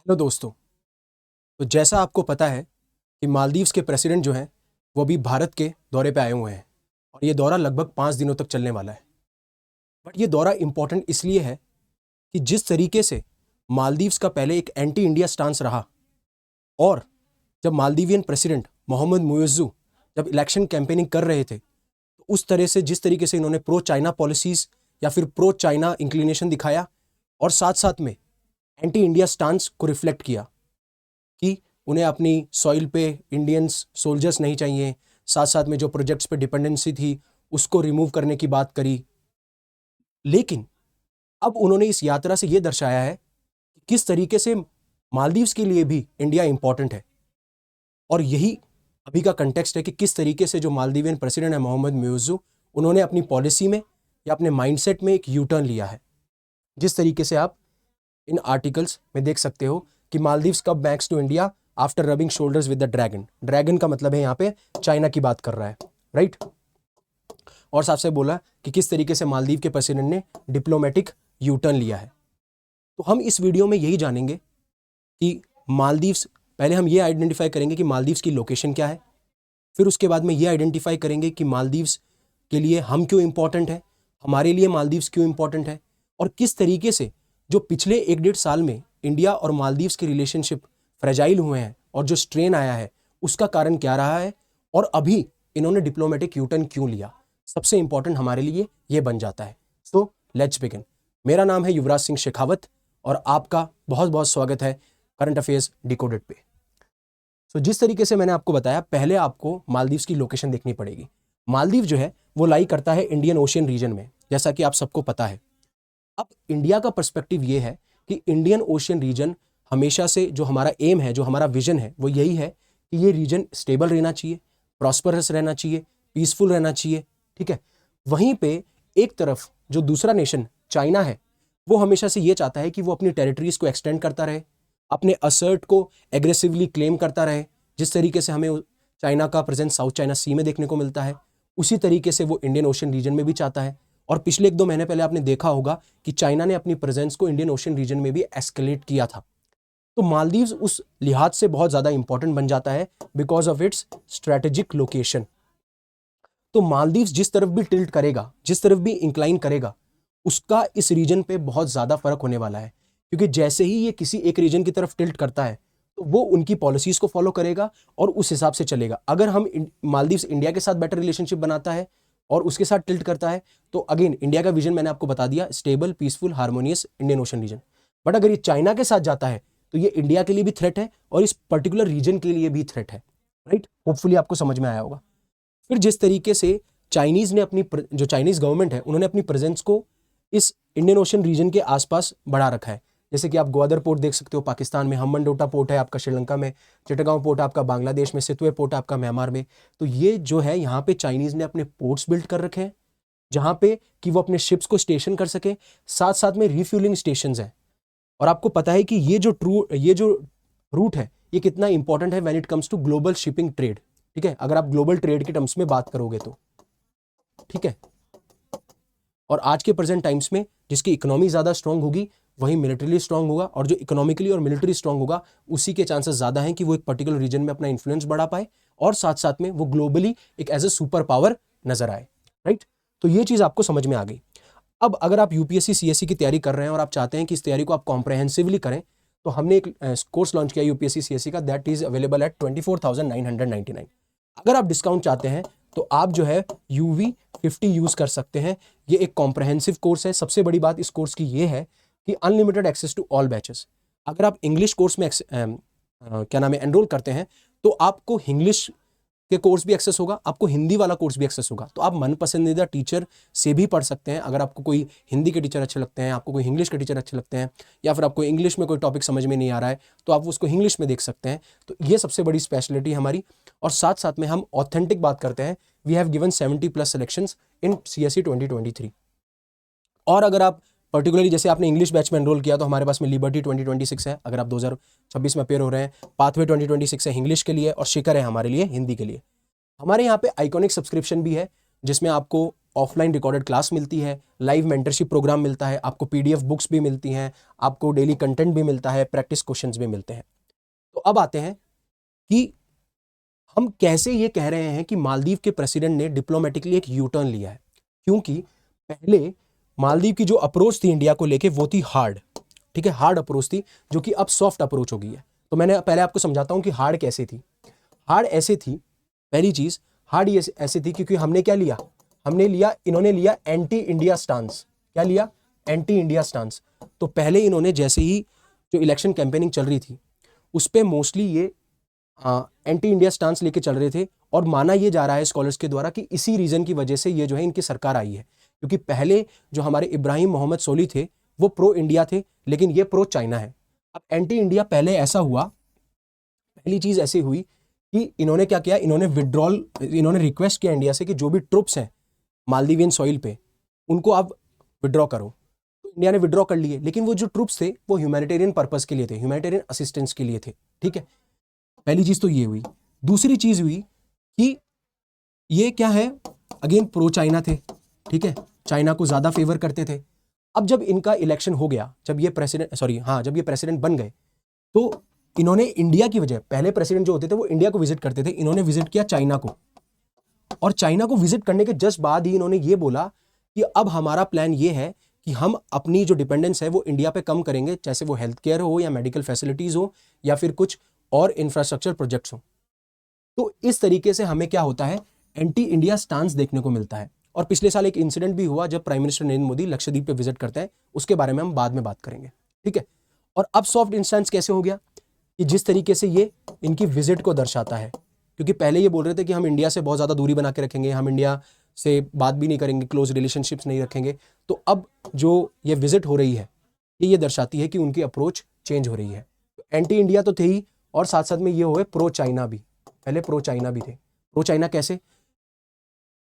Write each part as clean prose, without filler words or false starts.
Hello दोस्तों। तो जैसा आपको पता है कि मालदीव्स के प्रेसिडेंट जो हैं वो अभी भारत के दौरे पे आए हुए हैं और ये दौरा लगभग 5 दिनों तक चलने वाला है। बट ये दौरा इम्पोर्टेंट इसलिए है कि जिस तरीके से मालदीव्स का पहले एक एंटी इंडिया स्टांस रहा और जब मालदीवियन प्रेसिडेंट मोहम्मद मुइज़्ज़ू जब इलेक्शन कैंपेनिंग कर रहे थे तो उस तरह से जिस तरीके से इन्होंने प्रो चाइना पॉलिसीज़ या फिर प्रो चाइना इंक्लिनेशन दिखाया और साथ साथ में एंटी इंडिया स्टांस को रिफ्लेक्ट किया कि उन्हें अपनी सॉइल पे इंडियंस सोल्जर्स नहीं चाहिए, साथ साथ में जो प्रोजेक्ट्स पे डिपेंडेंसी थी उसको रिमूव करने की बात करी। लेकिन अब उन्होंने इस यात्रा से ये दर्शाया है कि किस तरीके से मालदीव्स के लिए भी इंडिया इंपॉर्टेंट है और यही अभी का कंटेक्स्ट है कि किस तरीके से जो मालदीवियन प्रेसिडेंट है मोहम्मद मुइज़्ज़ू उन्होंने अपनी पॉलिसी में या अपने माइंडसेट में एक यू टर्न लिया है। जिस तरीके से आप इन आर्टिकल्स में देख सकते हो कि मालदीव्स कब backs to India after rubbing shoulders with the dragon. Dragon का मतलब है यहाँ पे चाइना की बात कर रहा है, राइट। और साफ से बोला कि किस तरीके से मालदीव के प्रेसिडेंट ने डिप्लोमेटिक यू टर्न लिया है। तो हम इस वीडियो में यही जानेंगे कि मालदीव्स, पहले हम ये आइडेंटिफाई करेंगे कि मालदीव्स की लोकेशन क्या है, फिर उसके बाद में ये आइडेंटिफाई करेंगे कि मालदीव्स के लिए हम क्यों इंपॉर्टेंट है, हमारे लिए मालदीव्स क्यों इंपॉर्टेंट है और किस तरीके से जो पिछले 1-1.5 साल में इंडिया और मालदीव्स के रिलेशनशिप फ्रेजाइल हुए हैं और जो स्ट्रेन आया है उसका कारण क्या रहा है और अभी इन्होंने डिप्लोमेटिक यूटर्न क्यों लिया, सबसे इंपॉर्टेंट हमारे लिए ये बन जाता है। So let's begin. मेरा नाम है युवराज सिंह शेखावत और आपका बहुत बहुत स्वागत है करंट अफेयर्स डिकोडेड पे। जिस तरीके से मैंने आपको बताया, पहले आपको मालदीव्स की लोकेशन देखनी पड़ेगी। मालदीव जो है वो लाई करता है इंडियन ओशियन रीजन में, जैसा कि आप सबको पता है। अब इंडिया का पर्सपेक्टिव ये है कि इंडियन ओशियन रीजन हमेशा से जो हमारा एम है, जो हमारा विजन है वो यही है कि ये रीजन स्टेबल रहना चाहिए, प्रॉस्परस रहना चाहिए, पीसफुल रहना चाहिए, ठीक है। वहीं पे एक तरफ जो दूसरा नेशन चाइना है वो हमेशा से ये चाहता है कि वो अपनी टेरिटरीज को एक्सटेंड करता रहे, अपने असर्ट को एग्रेसिवली क्लेम करता रहे। जिस तरीके से हमें चाइना का प्रेजेंस साउथ चाइना सी में देखने को मिलता है उसी तरीके से वो इंडियन ओशियन रीजन में भी चाहता है। और पिछले 1-2 महीने पहले आपने देखा होगा कि चाइना ने अपनी प्रेजेंस को इंडियन ओशियन रीजन में भी एस्केलेट किया था। तो मालदीव्स उस लिहाज से बहुत ज्यादा इंपॉर्टेंट बन जाता है because of its strategic location. तो मालदीव्स जिस तरफ भी टिल्ट करेगा, जिस तरफ भी इंक्लाइन करेगा, उसका इस रीजन पे बहुत ज्यादा फर्क होने वाला है, क्योंकि जैसे ही ये किसी एक रीजन की तरफ टिल्ट करता है तो वो उनकी पॉलिसीज को फॉलो करेगा और उस हिसाब से चलेगा। अगर हम मालदीव्स इंडिया के साथ बेटर रिलेशनशिप बनाता है और उसके साथ टिल्ट करता है तो अगेन इंडिया का विजन मैंने आपको बता दिया, stable, peaceful, harmonious Indian Ocean region. But अगर ये चाइना के साथ जाता है तो ये इंडिया के लिए भी थ्रेट है और इस पर्टिकुलर रीजन के लिए भी थ्रेट है, राइट। होपफुली आपको समझ में आया होगा। फिर जिस तरीके से चाइनीज ने अपनी जो चाइनीज गवर्नमेंट है उन्होंने अपनी प्रेजेंस को इस इंडियन ओशन रीजन के आसपास बढ़ा रखा है। जैसे कि आप ग्वादर पोर्ट देख सकते हो पाकिस्तान में, हम्बनटोटा पोर्ट है आपका श्रीलंका में, चिटगांव पोर्ट आपका बांग्लादेश में, सितवे पोर्ट आपका म्यांमार में। तो ये जो है यहाँ पे चाइनीज ने अपने पोर्ट्स बिल्ड कर रखे हैं जहां पे कि वो अपने शिप्स को स्टेशन कर सके, साथ साथ में रिफ्यूलिंग स्टेशंस हैं। और आपको पता है कि ये जो रूट है ये कितना इंपॉर्टेंट है when it comes to global shipping trade, ठीक है, अगर आप ग्लोबल ट्रेड के टर्म्स में बात करोगे तो, ठीक है। और आज के प्रेजेंट टाइम्स में जिसकी इकोनॉमी ज्यादा स्ट्रांग होगी वही मिलिट्रीली स्ट्रांग होगा, और जो इकोनॉमिकली और मिलिट्री स्ट्रांग होगा उसी के चांसेस ज्यादा हैं कि वो एक पर्टिकुलर रीजन में अपना इन्फ्लुएंस बढ़ा पाए और साथ साथ में वो ग्लोबली एक एज ए सुपर पावर नजर आए, राइट। तो ये चीज आपको समझ में आ गई। अब अगर आप यूपीएससी सीएससी की तैयारी कर रहे हैं और आप चाहते हैं कि इस तैयारी को आप कॉम्प्रहेंसिवली करें तो हमने एक कोर्स लॉन्च किया यूपीएससी सीएससी का, दैट इज अवेलेबल एट 24,999। अगर आप डिस्काउंट चाहते हैं तो आप जो है UV50 यूज कर सकते हैं। ये एक कॉम्प्रहेंसिव कोर्स है। सबसे बड़ी बात इस कोर्स की ये है कि unlimited access to all batches. अगर आप इंग्लिश कोर्स में क्या नाम है एनरोल करते हैं तो आपको इंग्लिश के कोर्स भी एक्सेस होगा, आपको हिंदी वाला कोर्स भी एक्सेस होगा। तो आप मन पसंदीदा टीचर से भी पढ़ सकते हैं। अगर आपको कोई हिंदी के टीचर अच्छे लगते हैं, आपको कोई इंग्लिश के टीचर अच्छे लगते हैं, या फिर आपको इंग्लिश में कोई टॉपिक समझ में नहीं आ रहा है तो आप उसको इंग्लिश में देख सकते हैं। तो ये सबसे बड़ी स्पेशलिटी हमारी। और साथ साथ में हम ऑथेंटिक बात करते हैं। We have given 70+ selections in CSE 2023। और अगर आप पर्टिकुलरली जैसे आपने इंग्लिश बैच में एनरोल किया तो हमारे पास में लिबर्टी 2026 है, अगर आप 2026 में अपेयर हो रहे हैं। पाथवे 2026 है इंग्लिश के लिए और शिखर है हमारे लिए हिंदी के लिए। हमारे यहाँ पे आइकॉनिक सब्सक्रिप्शन भी है जिसमें आपको ऑफलाइन रिकॉर्डेड क्लास मिलती है, लाइव मेंटरशिप प्रोग्राम मिलता है, आपको पीडीएफ बुक्स भी मिलती हैं, आपको डेली कंटेंट भी मिलता है, प्रैक्टिस क्वेश्चंस भी मिलते हैं। तो अब आते हैं कि हम कैसे ये कह रहे हैं कि मालदीव के प्रेसिडेंट ने डिप्लोमेटिकली एक यू टर्न लिया है, क्योंकि पहले मालदीव की जो अप्रोच थी इंडिया को लेके वो थी हार्ड, ठीक है, हार्ड अप्रोच थी, जो कि अब सॉफ्ट अप्रोच हो गई है। तो मैंने पहले आपको समझाता हूं कि हार्ड कैसे थी। हार्ड ऐसे थी, पहली चीज हार्ड ये ऐसे थी क्योंकि हमने क्या लिया, इन्होंने लिया एंटी इंडिया स्टांस। क्या लिया? Anti India stance. तो पहले इन्होंने जैसे ही जो इलेक्शन कैंपेनिंग चल रही थी उस पर मोस्टली ये एंटी इंडिया स्टांस लेके चल रहे थे, और माना यह जा रहा है स्कॉलर्स के द्वारा कि इसी रीजन की वजह से ये जो है इनकी सरकार आई है, क्योंकि पहले जो हमारे इब्राहिम मोहम्मद सोली थे वो प्रो इंडिया थे, लेकिन ये प्रो चाइना है। अब एंटी इंडिया पहले ऐसा हुआ, पहली चीज ऐसी हुई कि इन्होंने क्या किया, इन्होंने रिक्वेस्ट किया इंडिया से कि जो भी ट्रुप्स हैं मालदीवियन सॉइल पे उनको आप विड्रॉ करो। तो इंडिया ने विड्रॉ कर लिए, लेकिन वो जो ट्रुप्स थे वो ह्यूमैनिटेरियन पर्पस के लिए थे, ह्यूमैनिटेरियन असिस्टेंस के लिए थे, ठीक है। पहली चीज तो ये हुई। दूसरी चीज हुई कि ये क्या है, अगेन प्रो चाइना थे, ठीक है, चाइना को ज्यादा फेवर करते थे। अब जब इनका इलेक्शन हो गया, जब ये प्रेसिडेंट बन गए, तो इन्होंने इंडिया की वजह, पहले प्रेसिडेंट जो होते थे वो इंडिया को विजिट करते थे, इन्होंने विजिट किया चाइना को, और चाइना को विजिट करने के जस्ट बाद ही इन्होंने ये बोला कि अब हमारा प्लान ये है कि हम अपनी जो डिपेंडेंस है वो इंडिया पे कम करेंगे, चाहे वो हेल्थ केयर हो या मेडिकल फैसिलिटीज हो या फिर कुछ और इंफ्रास्ट्रक्चर प्रोजेक्ट्स हो। तो इस तरीके से हमें क्या होता है, एंटी इंडिया स्टांस देखने को मिलता है। और पिछले साल एक इंसिडेंट भी हुआ जब प्राइम मिनिस्टर नरेंद्र मोदी लक्षद्वीप पे विजिट करते हैं, उसके बारे में हम बाद में बात करेंगे, ठीक है। और अब सॉफ्ट इंस्टेंस कैसे हो गया कि जिस तरीके से ये इनकी विजिट को दर्शाता है, क्योंकि पहले ये बोल रहे थे कि हम इंडिया से बहुत ज़्यादा दूरी बना के रखेंगे, हम इंडिया से बात भी नहीं करेंगे, क्लोज रिलेशनशिप्स नहीं रखेंगे। तो अब जो ये विजिट हो रही है ये दर्शाती है कि उनकी अप्रोच चेंज हो रही है। तो एंटी इंडिया तो थे ही, और साथ साथ में ये हुए प्रो चाइना भी, पहले प्रो चाइना भी थे। प्रो चाइना कैसे,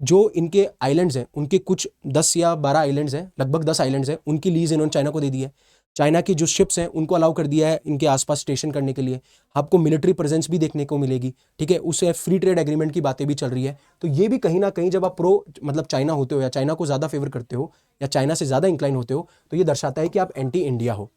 जो इनके आइलैंड्स हैं, उनके कुछ 10 या 12 आइलैंड्स हैं, लगभग 10 आइलैंड्स हैं, उनकी लीज इन्होंने चाइना को दे दी है। चाइना की जो शिप्स हैं उनको अलाउ कर दिया है इनके आसपास स्टेशन करने के लिए। आपको मिलिट्री प्रेजेंस भी देखने को मिलेगी, ठीक है, उससे फ्री ट्रेड एग्रीमेंट की बातें भी चल रही है। तो ये भी कहीं ना कहीं जब आप प्रो मतलब चाइना होते हो या चाइना को ज़्यादा फेवर करते हो या चाइना से ज़्यादा इंक्लाइन होते हो, तो ये दर्शाता है कि आप एंटी इंडिया हो,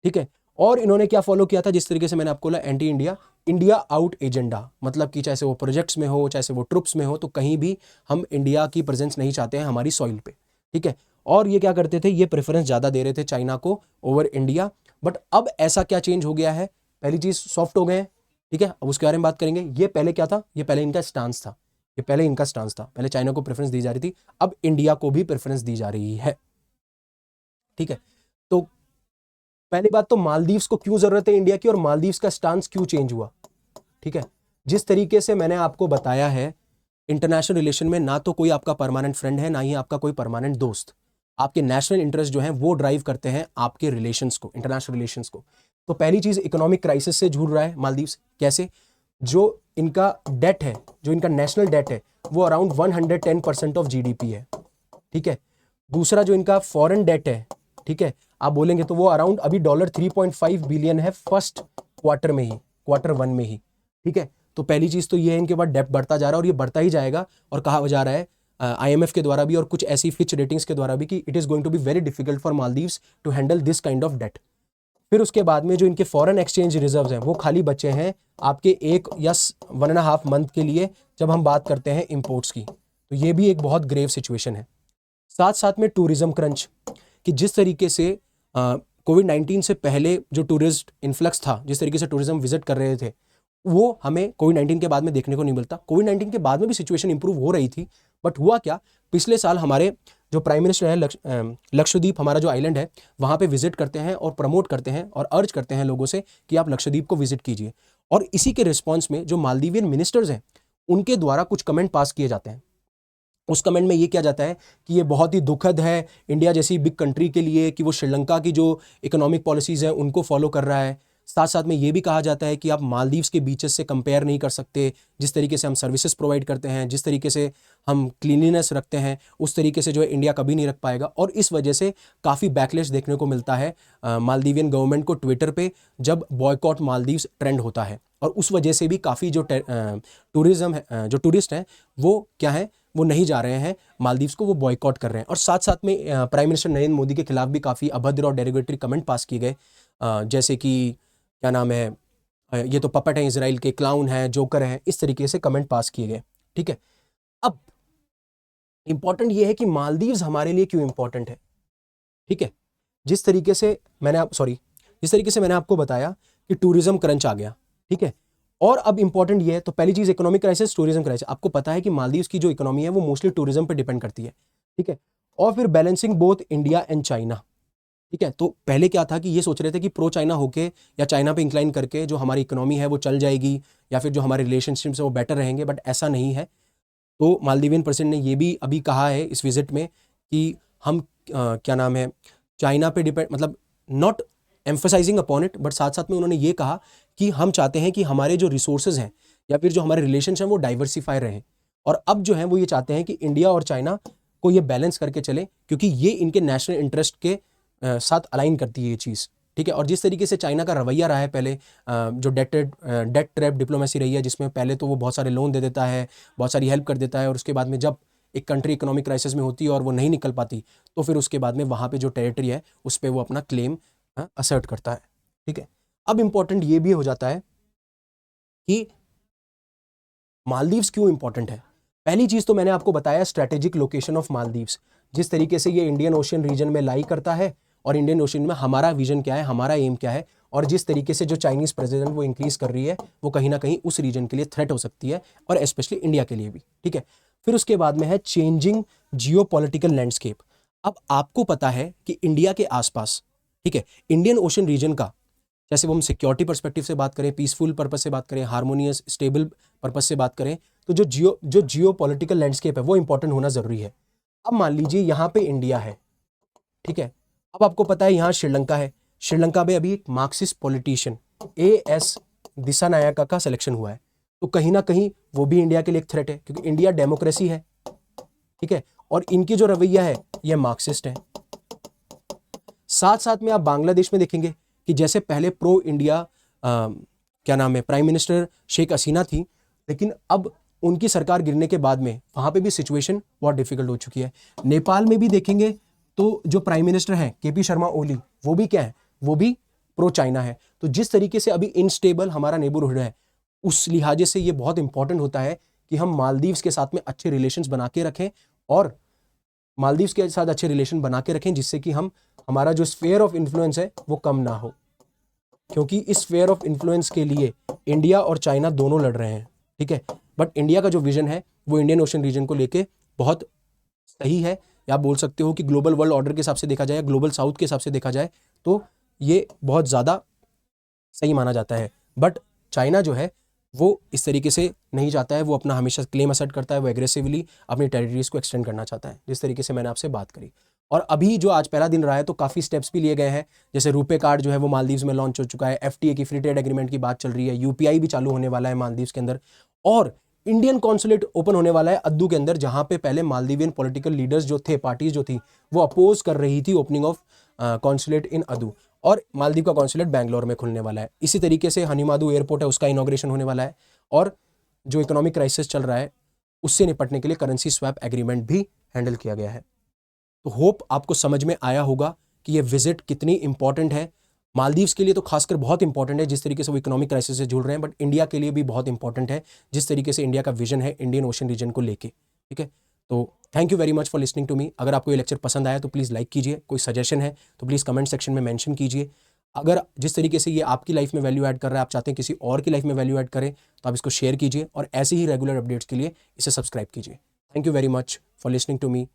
ठीक है। और इन्होंने क्या फॉलो किया था, जिस तरीके से मैंने आपको बोला anti India, India out agenda, मतलब कि चाहे वो प्रोजेक्ट्स में हो, चाहे वो ट्रुप्स में हो, तो कहीं भी हम इंडिया की प्रेजेंस नहीं चाहते हैं हमारी सॉइल पे, ठीक है। और ये क्या करते थे, ये प्रेफरेंस ज़्यादा दे रहे थे चाइना को ओवर इंडिया। बट अब ऐसा क्या चेंज हो गया है, पहली चीज़ सॉफ्ट हो गए हैं, ठीक है, अब उसके बारे में बात करेंगे। ये पहले क्या था, ये पहले इनका स्टांस था, पहले चाइना को प्रेफरेंस दी जा रही थी, अब इंडिया को भी प्रेफरेंस दी जा रही है, ठीक है। तो पहली बात तो मालदीव्स को क्यों जरूरत है इंडिया की, और मालदीव्स का स्टांस क्यों चेंज हुआ, ठीक है। जिस तरीके से मैंने आपको बताया है, इंटरनेशनल रिलेशन में ना तो कोई आपका परमानेंट फ्रेंड है, ना ही आपका कोई परमानेंट दोस्त। आपके नेशनल इंटरेस्ट जो हैं वो ड्राइव करते हैं आपके रिलेशंस को, इंटरनेशनल रिलेशंस को। तो पहली चीज, इकोनॉमिक क्राइसिस से जूझ रहा है मालदीव्स। कैसे? जो इनका डेट है, जो इनका नेशनल डेट है, वो अराउंड 110% ऑफ जीडीपी है, ठीक है। दूसरा जो इनका फॉरेन डेट है, ठीक है, आप बोलेंगे तो वो अराउंड अभी $3.5 बिलियन है फर्स्ट क्वार्टर में ही, क्वार्टर 1 में ही, ठीक है। तो पहली चीज तो ये है, इनके बाद डेट बढ़ता जा रहा है और ये बढ़ता ही जाएगा, और कहा जा रहा है IMF के द्वारा भी और कुछ ऐसी फिच रेटिंग्स के द्वारा भी कि it is going to be very difficult for Maldives to handle this kind of debt. फिर उसके बाद में जो इनके फॉरेन एक्सचेंज रिजर्व्स हैं वो खाली बचे हैं आपके 1 या 1.5 मंथ के लिए, जब हम बात करते हैं इंपोर्ट्स की। तो ये भी एक बहुत ग्रेव सिचुएशन है। साथ साथ में टूरिज्म क्रंच, कि जिस तरीके से कोविड-19 से पहले जो टूरिस्ट इन्फ्लक्स था, जिस तरीके से टूरिज्म विजिट कर रहे थे, वो हमें कोविड-19 के बाद में देखने को नहीं मिलता। कोविड-19 के बाद में भी सिचुएशन इंप्रूव हो रही थी, बट हुआ क्या, पिछले साल हमारे जो प्राइम मिनिस्टर है लक्षद्वीप, हमारा जो आइलैंड है, वहाँ पे विजिट करते हैं और प्रमोट करते हैं और अर्ज करते हैं लोगों से कि आप लक्षद्वीप को विजिट कीजिए। और इसी के रिस्पॉन्स में जो मालदीवियन मिनिस्टर्स हैं उनके द्वारा कुछ कमेंट पास किए जाते हैं। उस कमेंट में ये किया जाता है कि ये बहुत ही दुखद है इंडिया जैसी बिग कंट्री के लिए कि वो श्रीलंका की जो इकोनॉमिक पॉलिसीज़ हैं उनको फॉलो कर रहा है। साथ साथ में ये भी कहा जाता है कि आप मालदीव्स के बीचेस से कंपेयर नहीं कर सकते, जिस तरीके से हम सर्विसेज प्रोवाइड करते हैं, जिस तरीके से हम क्लीनलीनेस रखते हैं, उस तरीके से जो है इंडिया कभी नहीं रख पाएगा। और इस वजह से काफ़ी बैकलैश देखने को मिलता है मालदीवियन गवर्नमेंट को ट्विटर पे, जब बॉयकॉट मालदीव्स ट्रेंड होता है। और उस वजह से भी काफ़ी जो टूरिस्ट हैं वो क्या है, वो नहीं जा रहे हैं मालदीव्स को, वो बॉयकॉट कर रहे हैं। और साथ साथ में प्राइम मिनिस्टर नरेंद्र मोदी के खिलाफ भी काफ़ी अभद्र और डेरोगेटरी कमेंट पास किए गए, जैसे कि क्या नाम है, ये तो पपट हैं इसराइल के, क्लाउन है, जोकर है, इस तरीके से कमेंट पास किए गए। ठीक है, अब इंपॉर्टेंट ये है कि मालदीव्स हमारे लिए क्यों इंपॉर्टेंट है। ठीक है, जिस तरीके से मैंने आपको बताया कि टूरिज्म क्रंच आ गया। ठीक है, और अब इंपॉर्टेंट ये है, तो पहली चीज इकोनॉमिक क्राइसिस, टूरिज्म क्राइसिस। आपको पता है कि मालदीव्स की जो इकोनॉमी है वो मोस्टली टूरिज्म पे डिपेंड करती है। ठीक है, और फिर balancing both India and China. ठीक है, तो पहले क्या था कि ये सोच रहे थे कि प्रो चाइना होके या चाइना पे इंक्लाइन करके जो हमारी इकोनॉमी है वो चल जाएगी, या फिर जो हमारे रिलेशनशिप्स है वो बेटर रहेंगे, बट ऐसा नहीं है। तो मालदीवियन प्रेसिडेंट ने ये भी अभी कहा है इस विजिट में कि हम क्या नाम है, चाइना पे डिपेंड, मतलब not emphasising upon it, but साथ साथ में उन्होंने ये कहा कि हम चाहते हैं कि हमारे जो रिसोर्सेज हैं या फिर जो हमारे रिलेशंस हैं वो डाइवर्सिफाई रहें। और अब जो है वो ये चाहते हैं कि इंडिया और चाइना को ये बैलेंस करके चले, क्योंकि ये इनके नेशनल इंटरेस्ट के साथ अलाइन करती है ये चीज़। ठीक है, और जिस तरीके से चाइना का रवैया रहा है पहले, जो डेट ट्रैप डिप्लोमेसी रही है, जिसमें पहले तो वो बहुत सारे लोन दे देता है, बहुत सारी हेल्प कर देता है, और उसके बाद में जब एक कंट्री इकोनॉमिक क्राइसिस में होती है और वो नहीं निकल पाती, तो फिर उसके बाद में वहाँ पे जो टेरिटरी है उस पर वो अपना क्लेम असर्ट करता है। ठीक है, अब इंपॉर्टेंट ये भी हो जाता है कि मालदीव्स क्यों इंपॉर्टेंट है। पहली चीज़ तो मैंने आपको बताया, स्ट्रैटेजिक लोकेशन ऑफ मालदीव्स, जिस तरीके से ये इंडियन ओशियन रीजन में लाई करता है, और इंडियन ओशियन में हमारा विजन क्या है, हमारा एम क्या है, और जिस तरीके से जो चाइनीज प्रेसिडेंट वो इंक्रीज कर रही है, वो कहीं ना कहीं उस रीजन के लिए थ्रेट हो सकती है, और स्पेशली इंडिया के लिए भी। ठीक है, फिर उसके बाद में है चेंजिंग जियोपॉलिटिकल लैंडस्केप। अब आपको पता है कि इंडिया के आसपास, ठीक है, इंडियन ओशन रीजन का, जैसे वो हम सिक्योरिटी पर्सपेक्टिव से बात करें, पीसफुल पर्पस से बात करें, हार्मोनियस स्टेबल पर्पस से बात करें, तो जो जियोपॉलिटिकल लैंडस्केप है वो इंपॉर्टेंट होना जरूरी है। अब मान लीजिए यहाँ पे इंडिया है, ठीक है, अब आपको पता है यहाँ श्रीलंका है, श्रीलंका में अभी एक मार्क्सिस्ट पॉलिटिशियन AS दिसानायका का सिलेक्शन हुआ है, तो कहीं ना कहीं वो भी इंडिया के लिए एक थ्रेट है, क्योंकि इंडिया डेमोक्रेसी है। ठीक है, और इनकी जो रवैया है ये मार्क्सिस्ट है। साथ साथ में आप बांग्लादेश में देखेंगे कि जैसे पहले प्रो इंडिया क्या नाम है, प्राइम मिनिस्टर शेख हसीना थी, लेकिन अब उनकी सरकार गिरने के बाद में वहां पे भी सिचुएशन बहुत डिफिकल्ट हो चुकी है। नेपाल में भी देखेंगे तो जो प्राइम मिनिस्टर हैं KP शर्मा ओली, वो भी क्या है, वो भी प्रो चाइना है। तो जिस तरीके से अभी इनस्टेबल हमारा नेबरहुड है, उस लिहाजे से ये बहुत इंपॉर्टेंट होता है कि हम मालदीव्स के साथ में अच्छे रिलेशंस बना के रखें, और मालदीव्स के साथ अच्छे रिलेशन बना के रखें, जिससे कि हमारा जो स्फेयर ऑफ इन्फ्लुएंस है वो कम ना हो, क्योंकि इस स्फेयर ऑफ इन्फ्लुएंस के लिए इंडिया और चाइना दोनों लड़ रहे हैं। ठीक है, बट इंडिया का जो विजन है वो इंडियन ओशन रीजन को लेके बहुत सही है, या आप बोल सकते हो कि ग्लोबल वर्ल्ड ऑर्डर के हिसाब से देखा जाए, ग्लोबल साउथ के हिसाब से देखा जाए, तो ये बहुत ज़्यादा सही माना जाता है। बट चाइना जो है वो इस तरीके से नहीं चाहता है, वो अपना हमेशा क्लेम असर्ट करता है, वो एग्रेसिवली अपनी टेरिटरीज को एक्सटेंड करना चाहता है, जिस तरीके से मैंने आपसे बात करी। और अभी जो आज पहला दिन रहा है तो काफ़ी स्टेप्स भी लिए गए हैं, जैसे रुपे कार्ड जो है वो मालदीव्स में लॉन्च हो चुका है, FTA की फ्री ट्रेड एग्रीमेंट की बात चल रही है, UPI भी चालू होने वाला है मालदीव्स के अंदर, और इंडियन कॉन्सुलेट ओपन होने वाला है अद्दू के अंदर, जहां पे पहले मालदीवियन पॉलिटिकल लीडर्स जो थे, पार्टीज जो थी, वो अपोज कर रही थी ओपनिंग ऑफ कॉन्सुलेट इन अद्दू, और मालदीव का कॉन्सुलेट बैंगलोर में खुलने वाला है। इसी तरीके से हनीमादू एयरपोर्ट है, उसका इनॉग्रेशन होने वाला है, और जो इकोनॉमिक क्राइसिस चल रहा है उससे निपटने के लिए करेंसी स्वैप एग्रीमेंट भी हैंडल किया गया है। तो होप आपको समझ में आया होगा कि ये विजिट कितनी इंपॉर्टेंट है। मालदीव्स के लिए तो खासकर बहुत इंपॉर्टेंट है, जिस तरीके से वो इकोनॉमिक क्राइसिस से जुड़ रहे हैं, बट इंडिया के लिए भी बहुत इंपॉर्टेंट है, जिस तरीके से इंडिया का विजन है इंडियन ओशन रीजन को लेके। ठीक है, तो thank you very much for listening to me. अगर आपको ये लेक्चर पसंद आया तो प्लीज़ लाइक कीजिए, कोई सजेशन है तो प्लीज़ कमेंट सेक्शन में मेंशन कीजिए। अगर जिस तरीके से ये आपकी लाइफ में वैल्यू ऐड कर रहा है, आप चाहते हैं किसी और की लाइफ में वैल्यू ऐड करें, तो आप इसको शेयर कीजिए, और ऐसे ही रेगुलर अपडेट्स के लिए इसे सब्सक्राइब कीजिए। Thank you very much for listening to me.